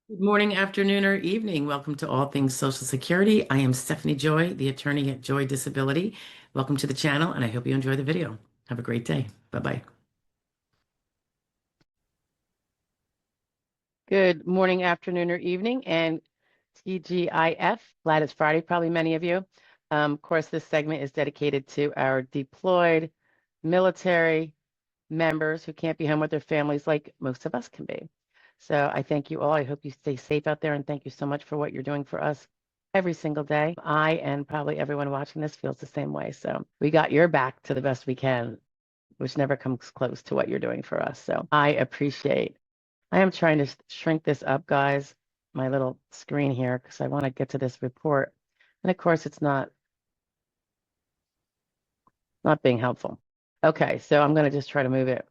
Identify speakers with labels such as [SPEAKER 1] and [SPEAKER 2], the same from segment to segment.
[SPEAKER 1] Good morning, afternoon, or evening. Welcome to All Things Social Security. I am Stephanie Joy, the attorney at Joy Disability. Welcome to the channel, and I hope you enjoy the video. Have a great day. Bye-bye.
[SPEAKER 2] Good morning, afternoon, or evening, and TGIF. Glad it's Friday, probably many of you. Of course, this segment is dedicated to our deployed military members who can't be home with their families like most of us can be. So I thank you all. I hope you stay safe out there, and thank you so much for what you're doing for us every single day. I and probably everyone watching this feels the same way. So we got your back to the best we can, which never comes close to what you're doing for us. So I appreciate. I am trying to shrink this up, guys, my little screen here, because I want to get to this report. And of course, it's not being helpful. Okay, so I'm going to just try to move it.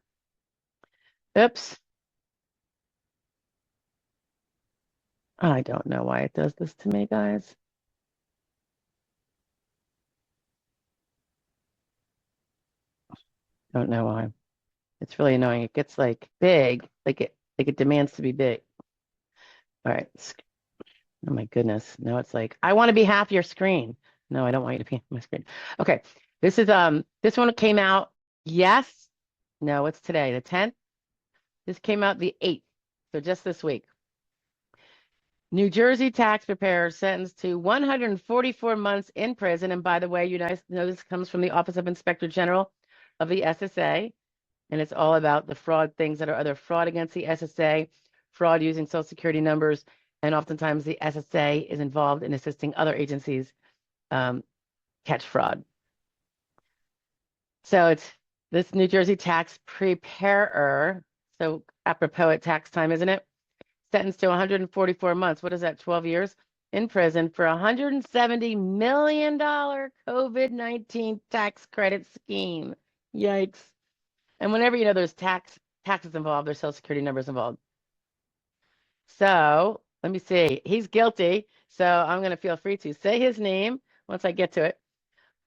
[SPEAKER 2] Oops. I don't know why it does this to me, guys. Don't know why. It's really annoying. It gets like big, like it demands to be big. All right. Oh my goodness. No, it's like, I want to be half your screen. No, I don't want you to be my screen. Okay. This one came out. Yes. No, it's today, the 10th. This came out the 8th. So just this week. New Jersey tax preparer sentenced to 144 months in prison. And by the way, you guys know this comes from the Office of Inspector General of the SSA. And it's all about the fraud things that are either fraud against the SSA, fraud using Social Security numbers, and oftentimes the SSA is involved in assisting other agencies catch fraud. So it's this New Jersey tax preparer. So apropos at tax time, isn't it? Sentenced to 144 months. What is that? 12 years in prison for $170 million COVID-19 tax credit scheme. Yikes. And whenever you know there's taxes involved, there's Social Security numbers involved. So let me see. He's guilty. So I'm going to feel free to say his name once I get to it.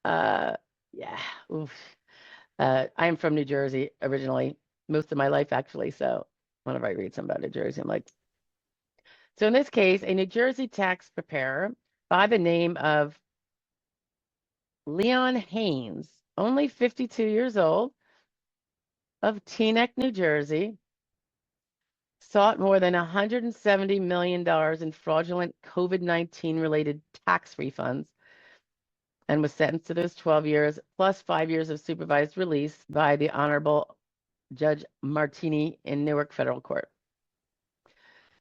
[SPEAKER 2] Yeah. Oof. I'm from New Jersey originally, most of my life actually. So whenever I read something about New Jersey, I'm like, so in this case, a New Jersey tax preparer by the name of Leon Haynes, only 52 years old, of Teaneck, New Jersey, sought more than $170 million in fraudulent COVID-19 related tax refunds and was sentenced to those 12 years plus 5 years of supervised release by the Honorable Judge Martini in Newark Federal Court.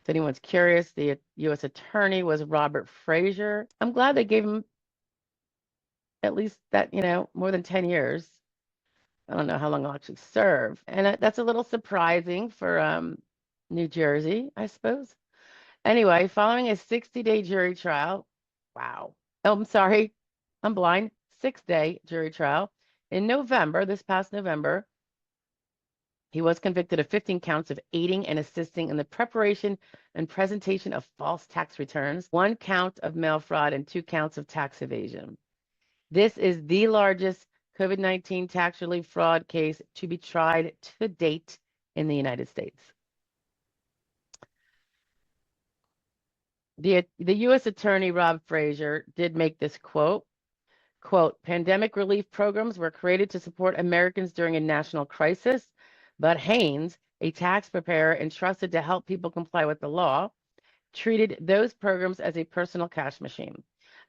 [SPEAKER 2] If anyone's curious, the U.S. attorney was Robert Frazier. I'm glad they gave him at least that, more than 10 years. I don't know how long I'll actually serve. And that's a little surprising for New Jersey, I suppose. Anyway, following a 60-day jury trial, wow. Oh, I'm sorry, I'm blind. 6-day jury trial in November, this past November, he was convicted of 15 counts of aiding and assisting in the preparation and presentation of false tax returns, 1 count of mail fraud, and 2 counts of tax evasion. This is the largest COVID-19 tax relief fraud case to be tried to date in the United States. The U.S. Attorney Rob Frazier did make this quote, pandemic relief programs were created to support Americans during a national crisis, but Haynes, a tax preparer entrusted to help people comply with the law, treated those programs as a personal cash machine.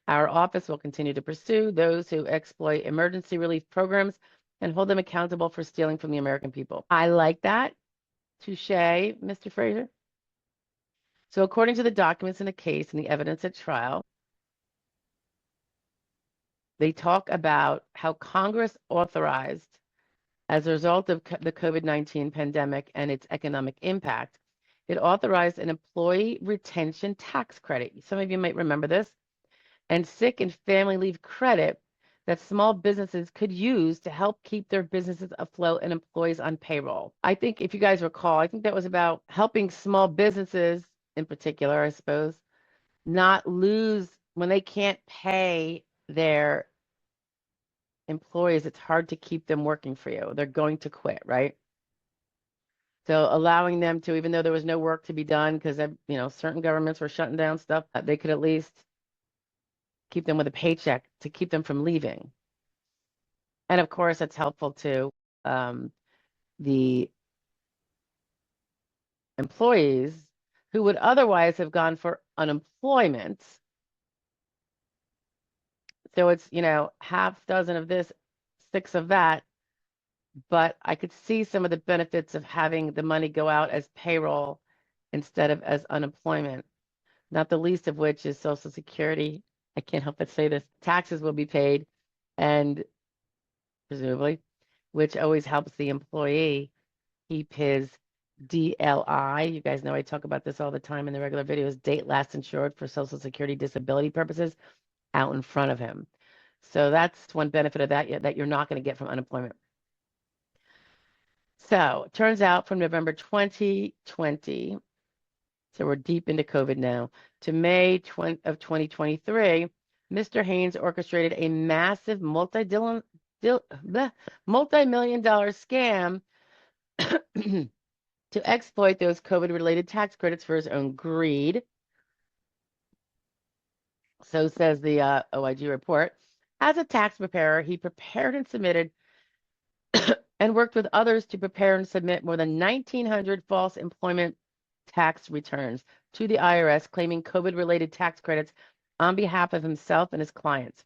[SPEAKER 2] Our office will continue to pursue those who exploit emergency relief programs and hold them accountable for stealing from the American people. I like that. Touche, Mr. Frazier. So according to the documents in the case and the evidence at trial, they talk about how Congress authorized, as a result of the COVID-19 pandemic and its economic impact, it authorized an employee retention tax credit. Some of you might remember this, and sick and family leave credit that small businesses could use to help keep their businesses afloat and employees on payroll. I think if you guys recall, I think that was about helping small businesses in particular, I suppose, not lose when they can't pay their employees. It's hard to keep them working for you. They're going to quit, right? So allowing them to, even though there was no work to be done, because certain governments were shutting down stuff, they could at least keep them with a paycheck to keep them from leaving. And of course, it's helpful to the employees who would otherwise have gone for unemployment. So it's, half dozen of this, 6 of that. But I could see some of the benefits of having the money go out as payroll instead of as unemployment, not the least of which is Social Security. I can't help but say this. Taxes will be paid, and presumably, which always helps the employee keep his DLI. You guys know I talk about this all the time in the regular videos, date last insured for Social Security disability purposes, out in front of him. So that's one benefit of that you're not going to get from unemployment. So it turns out from November 2020, so we're deep into COVID now, to May of 2023, Mr. Haynes orchestrated a massive multi-million dollar scam to exploit those COVID-related tax credits for his own greed. So says the OIG report. As a tax preparer, he prepared and submitted and worked with others to prepare and submit more than 1,900 false employment tax returns to the IRS, claiming COVID-related tax credits on behalf of himself and his clients.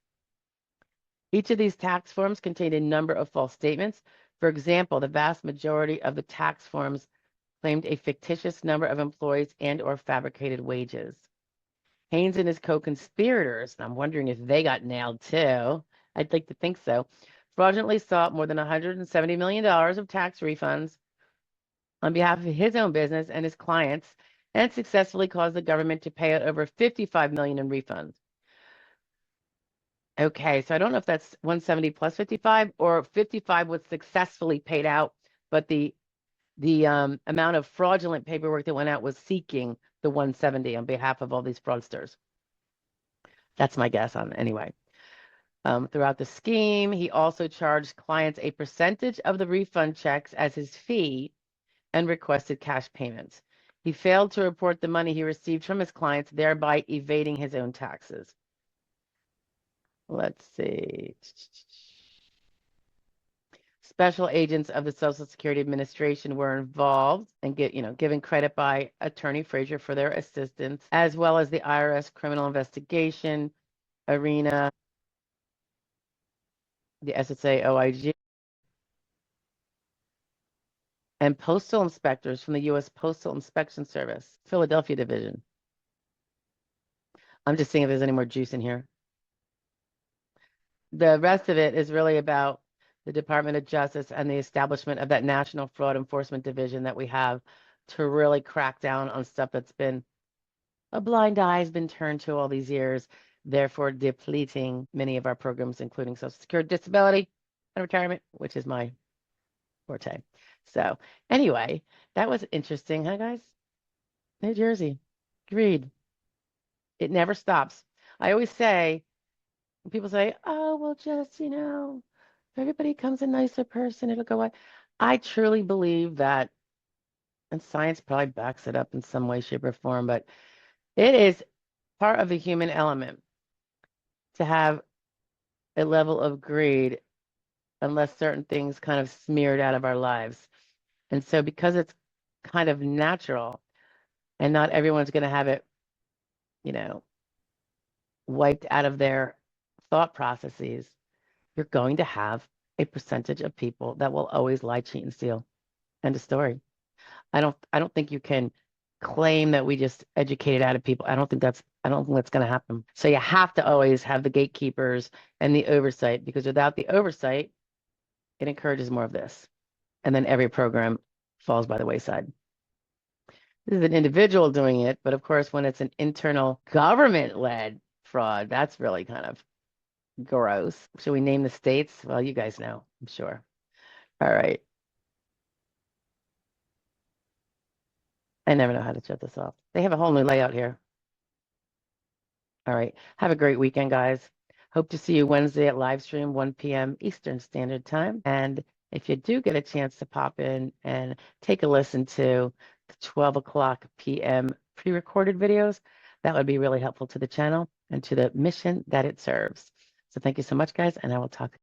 [SPEAKER 2] Each of these tax forms contained a number of false statements. For example, the vast majority of the tax forms claimed a fictitious number of employees and or fabricated wages. Haynes and his co-conspirators, and I'm wondering if they got nailed too, I'd like to think so, fraudulently sought more than $170 million of tax refunds on behalf of his own business and his clients, and successfully caused the government to pay out over $55 million in refunds. Okay, so I don't know if that's 170 plus 55 or 55 was successfully paid out, but the amount of fraudulent paperwork that went out was seeking the 170 on behalf of all these fraudsters. That's my guess on anyway. Throughout the scheme, he also charged clients a percentage of the refund checks as his fee and requested cash payments. He failed to report the money he received from his clients, thereby evading his own taxes. Let's see. Special agents of the Social Security Administration were involved and given credit by Attorney Frazier for their assistance, as well as the IRS criminal investigation arena, the SSA OIG, and postal inspectors from the U.S. Postal Inspection Service, Philadelphia Division. I'm just seeing if there's any more juice in here. The rest of it is really about the Department of Justice and the establishment of that National Fraud Enforcement Division that we have to really crack down on stuff that's been a blind eye has been turned to all these years, therefore depleting many of our programs, including Social Security, disability, and retirement, which is my forte. So anyway, that was interesting, huh, guys? New Jersey, greed. It never stops. I always say, when people say, oh, well, just, if everybody becomes a nicer person, it'll go away. I truly believe that, and science probably backs it up in some way, shape, or form, but it is part of the human element to have a level of greed unless certain things kind of smeared out of our lives. And so because it's kind of natural and not everyone's going to have it, wiped out of their thought processes, you're going to have a percentage of people that will always lie, cheat, and steal. End of story. I don't think you can claim that we just educated out of people. I don't think that's going to happen. So you have to always have the gatekeepers and the oversight, because without the oversight, it encourages more of this. And then every program falls by the wayside. This is an individual doing it, but of course, when it's an internal government-led fraud, that's really kind of gross. Should we name the states? Well, you guys know, I'm sure. All right. I never know how to shut this off. They have a whole new layout here. All right. Have a great weekend, guys. Hope to see you Wednesday at live stream, 1 p.m. Eastern Standard Time. And if you do get a chance to pop in and take a listen to the 12 o'clock p.m. pre-recorded videos, that would be really helpful to the channel and to the mission that it serves. So thank you so much, guys, and I will talk